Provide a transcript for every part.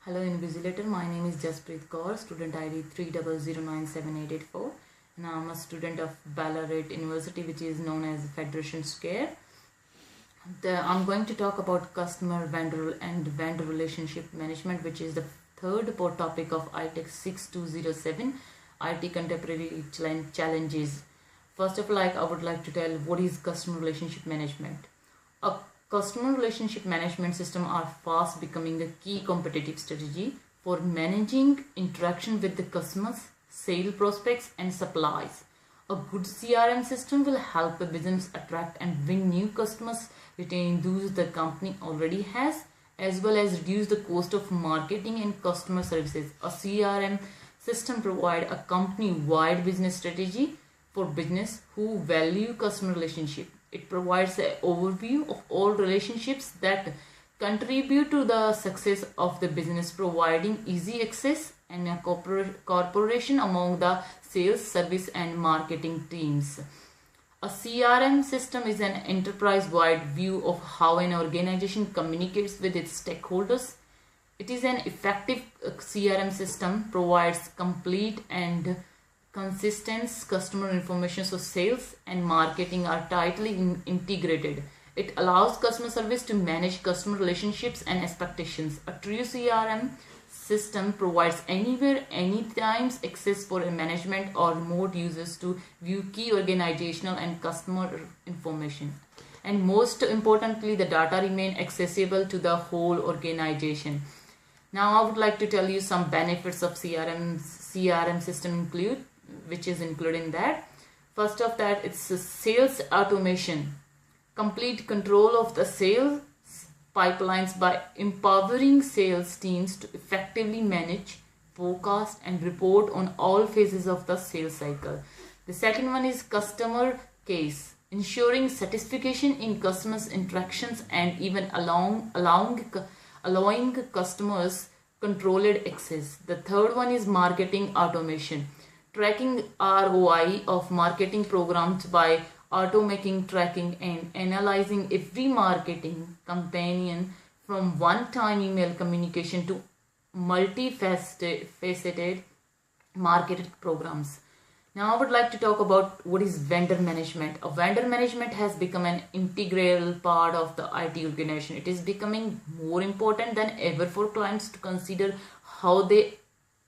Hello Invigilator, my name is Jaspreet Kaur, student ID 30097884, and I am a student of Ballarat University, which is known as Federation Square. I'm going to talk about customer vendor and vendor relationship management, which is the third topic of ITEC 6207 IT Contemporary Challenges. First of all, I would like to tell what is customer relationship management. A customer relationship management system are fast becoming a key competitive strategy for managing interaction with the customers, sale prospects and supplies. A good CRM system will help a business attract and win new customers, retain those the company already has, as well as reduce the cost of marketing and customer services. A CRM system provides a company-wide business strategy for business who value customer relationship. It provides an overview of all relationships that contribute to the success of the business, providing easy access and a cooperation among the sales, service and marketing teams. A CRM system is an enterprise-wide view of how an organization communicates with its stakeholders. It is an effective CRM system, provides complete and consistent customer information, so sales and marketing are tightly integrated. It allows customer service to manage customer relationships and expectations. A true CRM system provides anywhere, anytime access for a management or remote users to view key organizational and customer information. And most importantly, the data remain accessible to the whole organization. Now I would like to tell you some benefits of CRM system which is included in that. First of that, it's a sales automation, complete control of the sales pipelines by empowering sales teams to effectively manage, forecast and report on all phases of the sales cycle. The second one is customer case, ensuring satisfaction in customers interactions and even allowing customers controlled access. The third one is marketing automation, tracking ROI of marketing programs by automating tracking and analyzing every marketing campaign from one-time email communication to multifaceted marketing programs. Now I would like to talk about what is vendor management. A vendor management has become an integral part of the IT organization. It is becoming more important than ever for clients to consider how they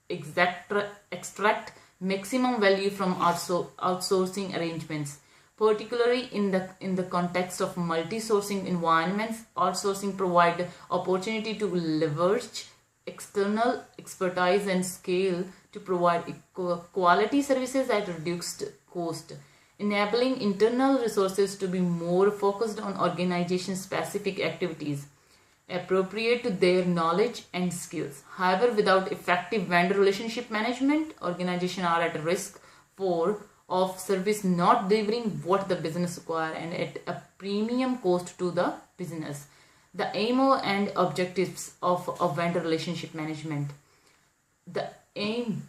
extract maximum value from outsourcing arrangements, particularly in the context of multi-sourcing environments. Outsourcing provide opportunity to leverage external expertise and scale to provide quality services at reduced cost, enabling internal resources to be more focused on organization-specific activities appropriate to their knowledge and skills. However, without effective vendor relationship management, organizations are at risk of service not delivering what the business requires and at a premium cost to the business. The aim and objectives of a vendor relationship management. The aim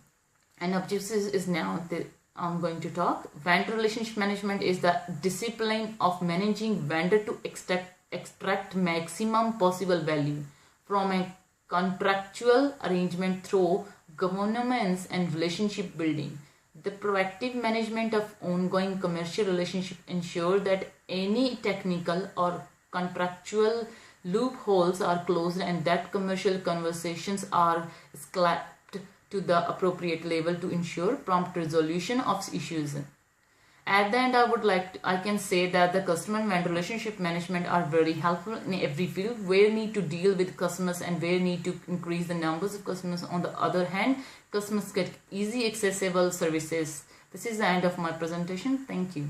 and objectives is now that I'm going to talk. Vendor relationship management is the discipline of managing vendor to extract maximum possible value from a contractual arrangement through governance and relationship building. The proactive management of ongoing commercial relationship ensure that any technical or contractual loopholes are closed and that commercial conversations are escalated to the appropriate level to ensure prompt resolution of issues. At the end, I can say that the customer and vendor relationship management are very helpful in every field where need to deal with customers and where need to increase the numbers of customers. On the other hand, customers get easy accessible services. This is the end of my presentation. Thank you.